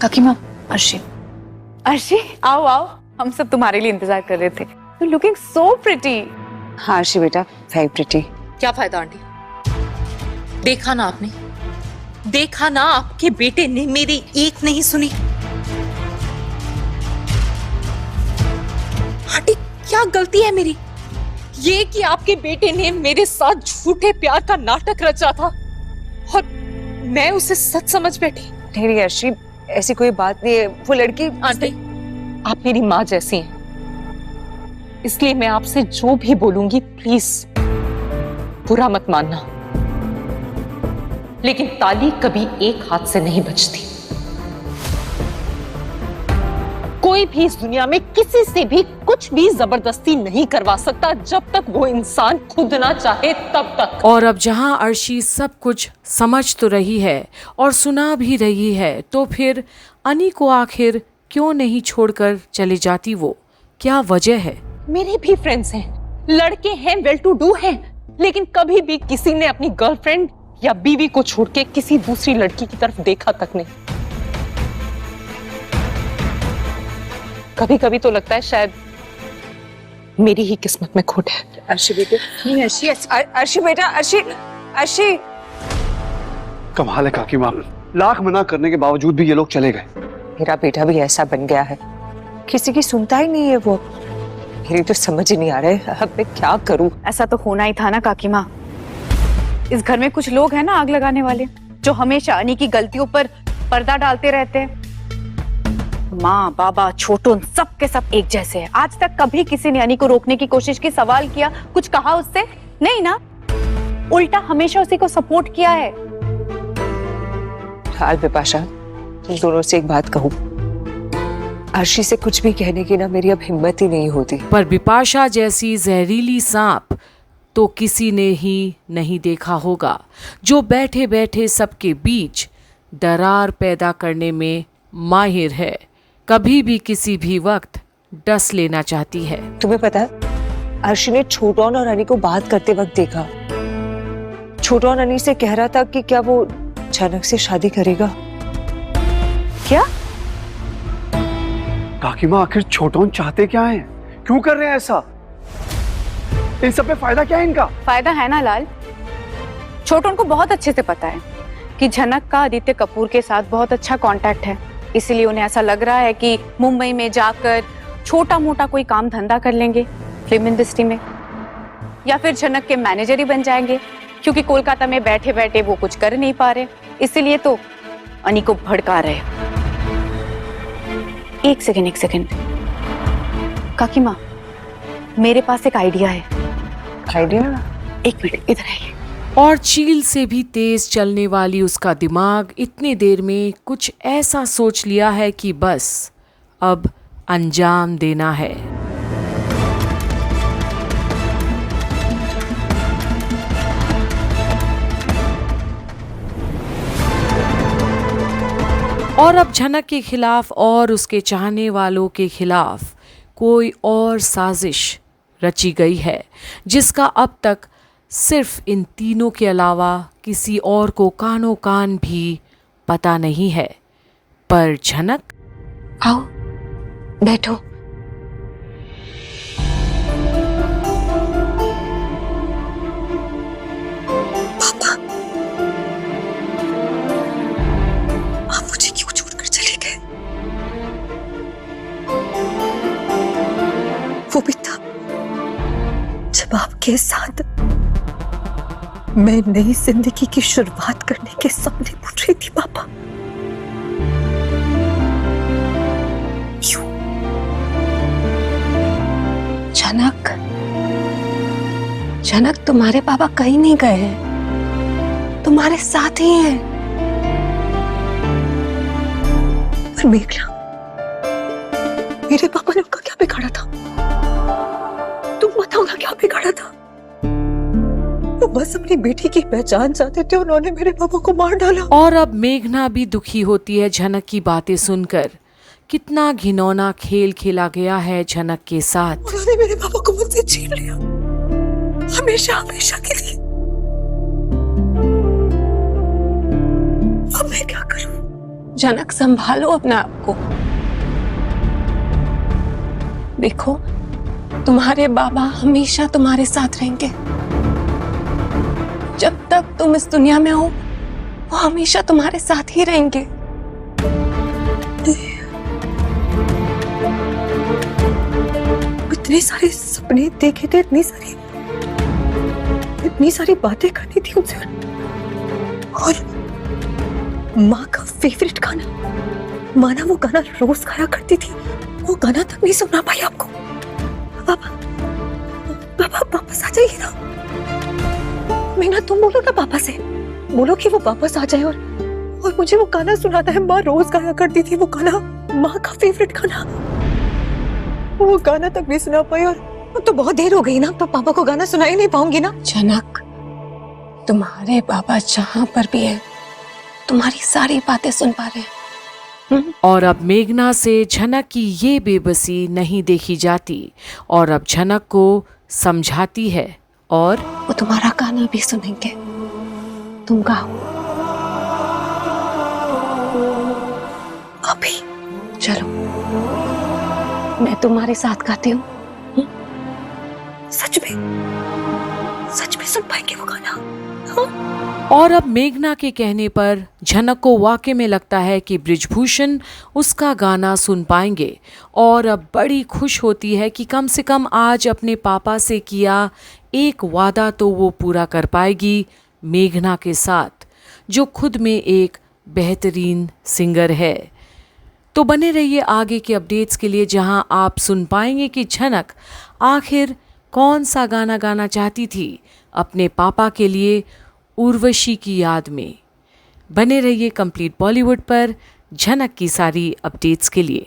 काकीमा, अर्शी, अर्शी आओ आओ, हम सब तुम्हारे लिए इंतजार कर रहे थे। You looking so pretty. हाँ अर्शी बेटा, वेरी प्रिटी। क्या फायदा आंटी, देखा ना आपने, देखा ना आपके बेटे ने मेरी एक नहीं सुनी। आंटी क्या गलती है मेरी, ये कि आपके बेटे ने मेरे साथ झूठे प्यार का नाटक रचा था और मैं उसे सच समझ बैठी। नहीं अर्शी, ऐसी कोई बात नहीं है, वो लड़की। आंटी आप मेरी माँ जैसी हैं, इसलिए मैं आपसे जो भी बोलूंगी प्लीज बुरा मत मानना, लेकिन ताली कभी एक हाथ से नहीं बजती। कोई भी इस दुनिया में किसी से भी कुछ भी जबरदस्ती नहीं करवा सकता जब तक वो इंसान खुद ना चाहे तब तक। और अब जहां अर्शी सब कुछ समझ तो रही है और सुना भी रही है, तो फिर अनी को आखिर क्यों नहीं छोड़कर चली जाती वो? क्या वजह है? मेरे भी फ्रेंड्स हैं, लड़के हैं, वेल टू डू हैं, लेकिन कभी भी किसी ने अपनी गर्लफ्रेंड या बीवी को छोड़ के किसी दूसरी लड़की की तरफ देखा तक नहीं। कभी कभी तो लगता है शायद मेरी ही किस्मत में खोट है। अर्शी बेटे, नहीं अर्शी, अर्शी बेटा, अर्शी, अर्शी। कमाल है काकी माँ, लाख मना करने के बावजूद भी ये लोग चले गए। मेरा बेटा भी ऐसा बन गया है, किसी की सुनता ही नहीं है वो। मेरी तो समझ ही नहीं आ रहा है, अब मैं क्या करूं। ऐसा तो होना ही था ना काकीमा। इस घर में कुछ लोग हैं ना आग लगाने वाले, जो हमेशा अनी की गलतियों पर पर्दा डालते रहते हैं। माँ बाबा छोटू सब के सब एक जैसे हैं। आज तक कभी किसी ने अनी को रोकने की कोशिश की, सवाल किया, कुछ कहा उससे? नहीं ना, उल्टा हमेशा उसी को सपोर्ट किया है। हाल बिपाशा, तुम दोनों से एक बात कहूं, अर्शी से कुछ भी कहने की ना मेरी अब हिम्मत ही नहीं होती। पर बिपाशा जैसी जहरीली सांप तो किसी ने ही नहीं देखा होगा, जो बैठे बैठे सबके बीच दरार पैदा करने में माहिर है, कभी भी किसी भी वक्त डस लेना चाहती है। तुम्हें पता है, अर्शी ने छोटोन और अनी को बात करते वक्त देखा। छोटोन अनी से कह रहा था कि क्या वो झनक से शादी करेगा। क्या? काकी माँ आखिर छोटोन चाहते क्या हैं? क्यों कर रहे हैं ऐसा? इन सब में फायदा क्या है इनका? फायदा है ना लाल, छोटू उनको बहुत अच्छे से पता है कि झनक का आदित्य कपूर के साथ बहुत अच्छा कांटेक्ट है, इसलिए उन्हें ऐसा लग रहा है कि मुंबई में जाकर छोटा मोटा कोई काम धंधा कर लेंगे फिल्म इंडस्ट्री में, या फिर झनक के मैनेजर ही बन जाएंगे, क्योंकि कोलकाता में बैठे बैठे वो कुछ कर नहीं पा रहे, इसीलिए तो अनी को भड़का रहे। एक सेकंड काकी माँ, मेरे पास एक आइडिया है। आइडिया? एक मिनट इधर आइए। और चील से भी तेज चलने वाली उसका दिमाग इतनी देर में कुछ ऐसा सोच लिया है कि बस अब अंजाम देना है। और अब झनक के खिलाफ और उसके चाहने वालों के खिलाफ कोई और साजिश रची गई है, जिसका अब तक सिर्फ इन तीनों के अलावा किसी और को कानो कान भी पता नहीं है। पर झनक, आओ बैठो। पापा, आप मुझे क्यों छोड़कर चले गए? वो भी तब जब आपके साथ मैं नई जिंदगी की शुरुआत करने के सपने बुन रही थी। पापा, क्यों? जनक तुम्हारे पापा कहीं नहीं गए हैं, तुम्हारे साथ ही हैं। पर मेघला, मेरे पापा ने उनका क्या बिगाड़ा था? तुम बताओ ना, क्या बिगाड़ा था? वो बस अपनी बेटी की पहचान चाहते थे, उन्होंने मेरे पापा को मार डाला। और अब मेघना भी दुखी होती है झनक की बातें सुनकर। कितना घिनौना खेल खेला गया है झनक के साथ। उन्होंने मेरे पापा को मुझसे छीन लिया, हमेशा हमेशा के लिए। अब मैं क्या करूं? जनक संभालो अपने आप को। देखो, तुम्हारे बाबा हमेशा तुम्हारे साथ रहेंगे। जब तक तुम इस दुनिया में हो, वो हमेशा तुम्हारे साथ ही रहेंगे। इतने सारे सपने देखे थे, इतनी सारी बातें करनी थी उनसे, और माँ का फेवरेट गाना, माना वो गाना रोज गाया करती थी, वो गाना तक नहीं सुना पाई आपको। पापा वापस आ जाइए ना। मीना, तुम बोलो ना पापा से, बोलो कि वो वापस आ जाए और मुझे वो गाना सुनाता है, माँ रोज गाया करती थी वो गाना, माँ का फेवरेट गाना। वो गाना तक नहीं सुना पाई, और तो बहुत देर हो गई ना, तो पापा को गाना सुना ही नहीं पाऊंगी ना। जनक, तुम्हारे पापा जहाँ पर भी है, तुम्हारी सारी बातें सुन पा रहे हैं। और अब मेघना से झनक की ये बेबसी नहीं देखी जाती और अब झनक को समझाती है और वो तुम्हारा गाना भी सुनेंगे। तुम गाओ अभी, चलो मैं तुम्हारे साथ गाती हूँ। सच में सुन पाएंगे वो गाना? हाँ? और अब मेघना के कहने पर झनक को वाकई में लगता है कि बृजभूषण उसका गाना सुन पाएंगे और अब बड़ी खुश होती है कि कम से कम आज अपने पापा से किया एक वादा तो वो पूरा कर पाएगी मेघना के साथ, जो खुद में एक बेहतरीन सिंगर है। तो बने रहिए आगे के अपडेट्स के लिए, जहां आप सुन पाएंगे कि झनक आखिर कौन सा गाना गाना चाहती थी अपने पापा के लिए उर्वशी की याद में। बने रहिए कंप्लीट बॉलीवुड पर झनक की सारी अपडेट्स के लिए।